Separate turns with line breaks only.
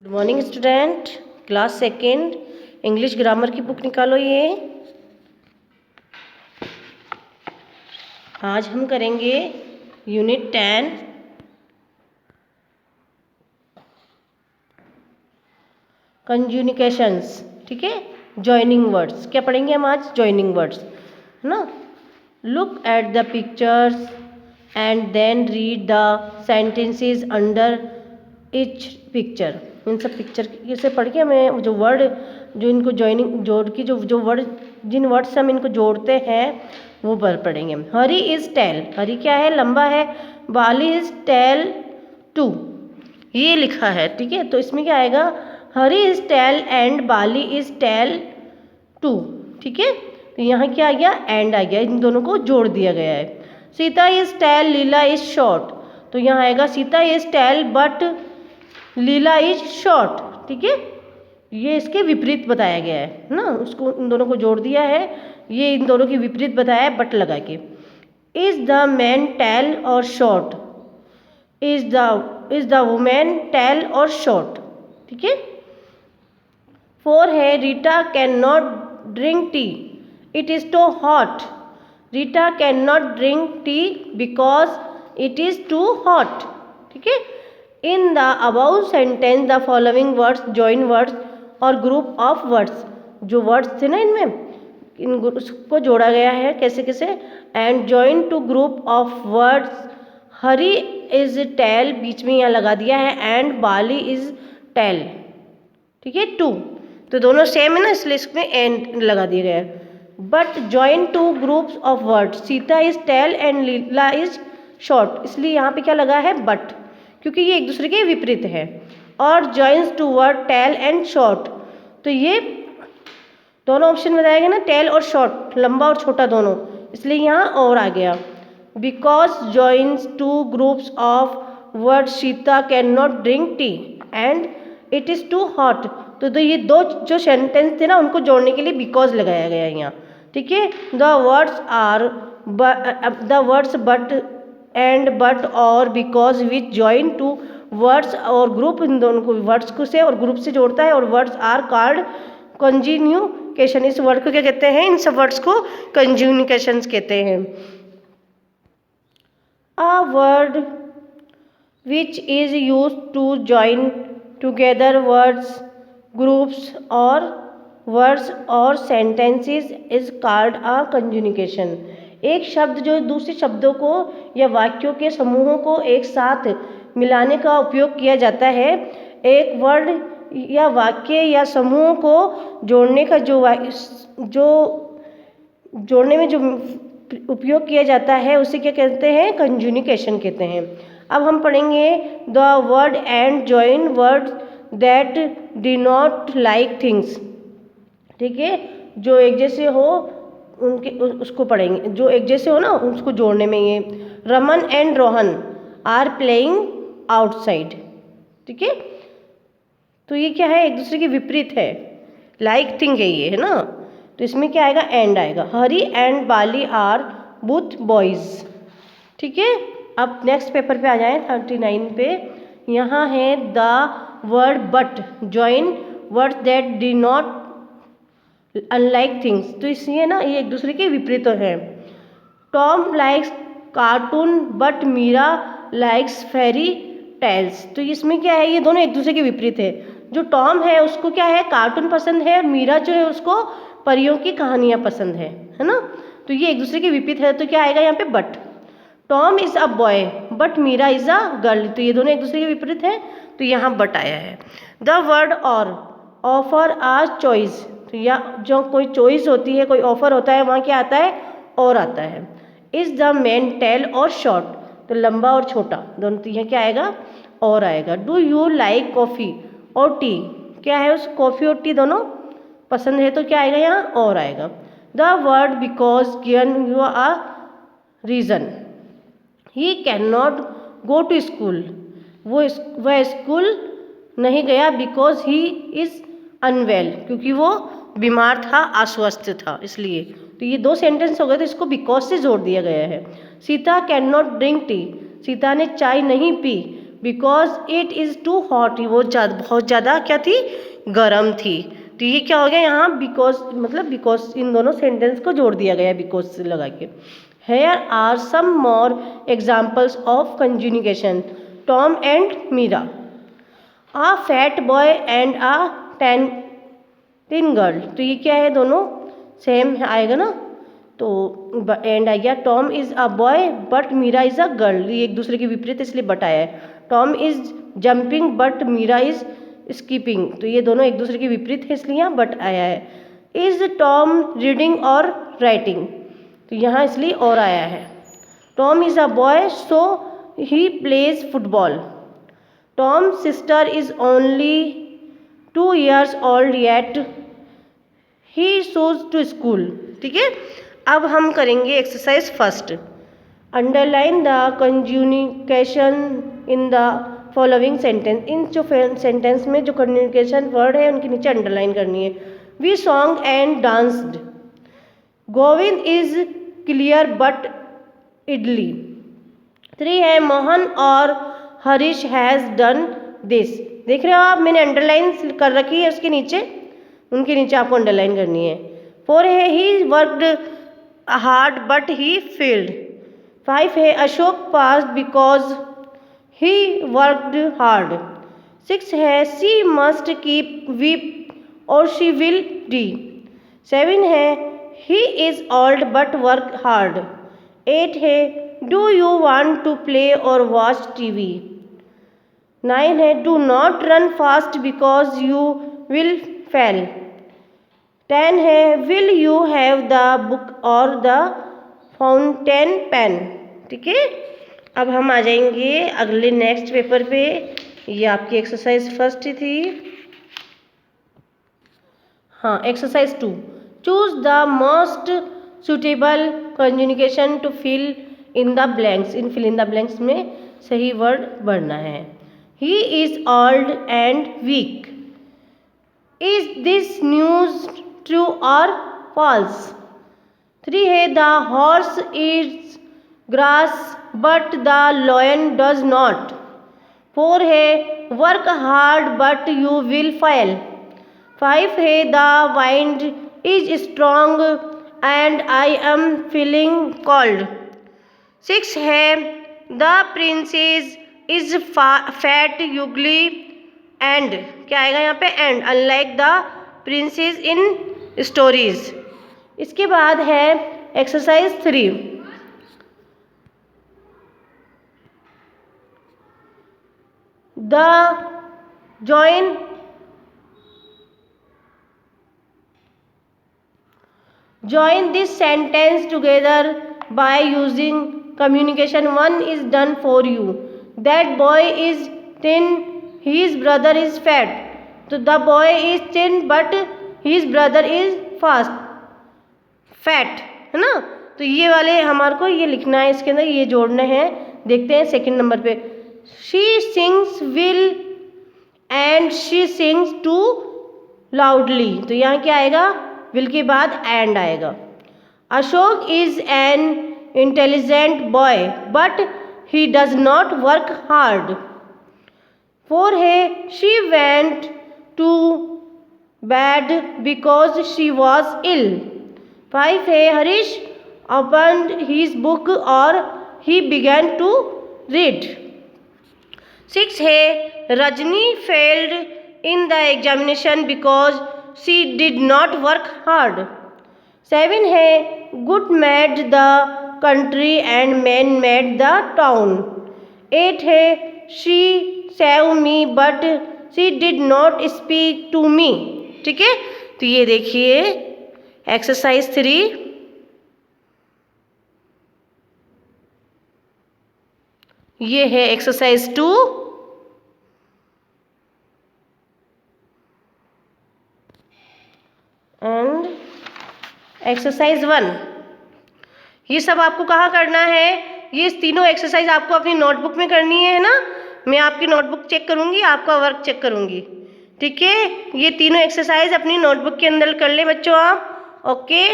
Good morning student. Class second English grammar की book निकालो। ये आज हम करेंगे यूनिट 10 कंज्यूनिकेशंस। ठीक है, जॉइनिंग वर्ड्स। क्या पढ़ेंगे हम आज? जॉइनिंग वर्ड्स, है ना। Look at the pictures and then read the sentences under each picture. इन सब पिक्चर से पढ़ के हमें जो वर्ड, जो इनको जॉइनिंग जोड़ की जो वर्ड, जिन वर्ड से हम इनको जोड़ते हैं वो पढ़ेंगे हम। हरी इज टेल, हरी क्या है? लंबा है। बाली इज टेल टू, ये लिखा है। ठीक है, तो इसमें क्या आएगा? Hari is tall and Bali is tall too. ठीक है, तो यहाँ क्या आ गया? एंड आ गया, इन दोनों को जोड़ दिया गया है। Sita is tall, Leela is short, तो यहाँ आएगा Sita is tall but Leela is short. ठीक है, ये इसके विपरीत बताया गया है ना, उसको इन दोनों को जोड़ दिया है। ये इन दोनों की विपरीत बताया है बट लगा के। इज द मैन टेल और short, is the women tall और शॉर्ट। ठीक है, 4 है Rita can not drink tea, it is too hot. Rita can not drink tea because it is too hot. ठीक है, in the above sentence the following words join words और group of words. जो words थे ना इनमें, इन उसको जोड़ा गया है कैसे कैसे। And join two group of words. Hari is tall, बीच में यहाँ लगा दिया है, एंड बाली इज टेल। ठीक है, टू, तो दोनों सेम है ना, इसलिए इसमें एंड लगा दिया गया है। But join two groups of words, Sita is tall and Leela is short, इसलिए यहाँ पे क्या लगा है? बट, क्योंकि ये एक दूसरे के विपरीत है। और joins two word tall and short, तो ये दोनों ऑप्शन बताया गया ना, टेल और शॉर्ट, लंबा और छोटा दोनों, इसलिए यहाँ और आ गया। Because joins two groups of word Sita can not drink tea and it is too hot, तो ये दो जो सेंटेंस थे ना, उनको जोड़ने के लिए बिकॉज लगाया गया है यहाँ। ठीक है, the words but and but और because which join two words और ग्रुप, इन दोनों को वर्ड्स को से और ग्रुप से जोड़ता है, और वर्ड्स आर कॉल्ड कंज्यूनिकेशन। इस वर्ड को क्या कहते हैं? इन सब वर्ड्स को कंज्यूनिकेशंस कहते हैं। A word which is use to join together words, groups और वर्ड्स और sentences is called a conjunction. एक शब्द जो दूसरे शब्दों को या वाक्यों के समूहों को एक साथ मिलाने का उपयोग किया जाता है। एक वर्ड या वाक्य या समूह को जोड़ने का जो जोड़ने में जो उपयोग किया जाता है उसे क्या कहते हैं? कंज्यूनिकेशन कहते हैं। अब हम पढ़ेंगे the word and join word that do not like things. ठीक है, जो एक जैसे हो उनके उसको पढ़ेंगे, जो एक जैसे हो ना उसको जोड़ने में। ये Raman and Rohan are playing outside. ठीक है, तो ये क्या है? एक दूसरे के विपरीत है, लाइक थिंग है ये, है ना, तो इसमें क्या आएगा? एंड आएगा। Hari and Bali are both boys. ठीक है, अब नेक्स्ट पेपर पे आ जाएं 39 पे। यहाँ है the word but join words that do not unlike things, तो इसलिए ना ये एक दूसरे के विपरीत है। Tom likes cartoon but Meera likes fairy tales, तो इसमें क्या है? ये दोनों एक दूसरे के विपरीत है। जो टॉम है उसको क्या है? कार्टून पसंद है, और मीरा जो है उसको परियों की कहानियाँ पसंद है ना, तो ये एक दूसरे के विपरीत है, तो क्या आएगा यहाँ पे? But. Tom is a boy but Meera is a girl, तो ये दोनों एक दूसरे के विपरीत हैं, तो यहाँ बट आया है। द वर्ड और ऑफर आ चॉइस, तो या जो कोई चॉइस होती है, कोई ऑफर होता है, वहाँ क्या आता है? और आता है। इज़ द मैन टेल और शॉर्ट, तो लंबा और छोटा दोनों, तो यहाँ क्या आएगा? और आएगा। डू यू लाइक कॉफ़ी और टी, क्या है? उस कॉफ़ी और टी दोनों पसंद है, तो क्या आएगा? यहाँ और आएगा। The word because given you a reason, he can not go to school, वह स्कूल नहीं गया बिकॉज ही इज़ अनवेल, क्योंकि वो बीमार था, अस्वस्थ था, इसलिए। तो ये दो सेंटेंस हो गए, तो इसको बिकॉज से जोड़ दिया गया है। Sita can not drink tea, Sita ने चाय नहीं पी because it is too hot, वो बहुत ज़्यादा क्या थी, गर्म थी। तो ये क्या हो गया यहाँ, बिकॉज मतलब बिकॉज इन दोनों सेंटेंस को जोड़ दिया गया बिकॉज से लगा के। Here are some more examples of conjugation, Tom and Meera, a fat boy and a thin girl. तो ये क्या है, दोनों सेम आएगा ना, तो एंड आ गया। Tom is a boy but Meera is a girl, ये एक दूसरे के विपरीत इसलिए बट आया है। Tom is jumping but Meera is skipping, तो ये दोनों एक दूसरे के विपरीत है इसलिए यहाँ बट आया है। इज टॉम रीडिंग और राइटिंग, तो यहाँ इसलिए और आया है। Tom is a boy so he plays football. Tom sister is only 2 years old yet he goes to school। ठीक है, अब हम करेंगे exercise first. Underline the conjugation in the following sentence, इन जो सेंटेंस में जो कंजुगेशन वर्ड है उनके नीचे अंडरलाइन करनी है। We song and danced, Govind is clear but idly. 3 है मोहन और हरीश हैज़ डन दिस। देख रहे हो आप, मैंने अंडरलाइन कर रखी है उसके नीचे, उनके नीचे आपको अंडरलाइन करनी है। 4 है he worked hard but he failed. 5 है Ashok passed because he worked hard. 6 है सी मस्ट कीप वीप और शी विल डी। 7 है he is old but work hard. 8 है do you want to play और वॉच टीवी। 9 है do not run fast because you will fail. 10 है will you have the book और the fountain pen. ठीक है, अब हम आ जाएंगे अगले नेक्स्ट पेपर पे। ये आपकी एक्सरसाइज फर्स्ट थी। हाँ, exercise 2, choose the most suitable conjugation to fill in the blanks. इन फिल इन द ब्लैंक्स में सही वर्ड भरना है। He is old and weak. Is this news true और फॉल्स। 3 है the horse is grass but the lion does not. 4 है work hard but you will fail. 5 है the wind is strong and I am feeling cold. 6 है the princess is fat यूगली and, क्या आएगा यहाँ पे, and unlike the princess in stories. इसके बाद है exercise 3। The join this sentence together by using communication. 1 is done for you, that boy is thin, his brother is fat। तो the boy is thin but his brother is fat, है ना। तो ये वाले हमारे को ये लिखना है, इसके अंदर ये जोड़ना है। देखते हैं सेकंड नंबर पे, she sings will and she sings too loudly। तो यहाँ क्या आएगा, विल के बाद एंड आएगा। Ashok is an intelligent boy but he does not work hard. 4 है she went to bed because she was ill. 5 है हरीश ओपन्ड हिज बुक और ही बिगैन टू रीड। 6 है Rajni failed in the examination because she did not work hard। 7 है good made the country and man made the town। 8 है she saved me but she did not speak to me। ठीक है, तो ये देखिए exercise 3। ये है एक्सरसाइज 2। And exercise 1। ये सब आपको कहाँ करना है, ये तीनों एक्सरसाइज आपको अपनी नोटबुक में करनी है ना। मैं आपकी नोटबुक चेक करूँगी, आपका वर्क चेक करूँगी। ठीक है, ये तीनों एक्सरसाइज अपनी नोटबुक के अंदर कर ले बच्चों आप। ओके।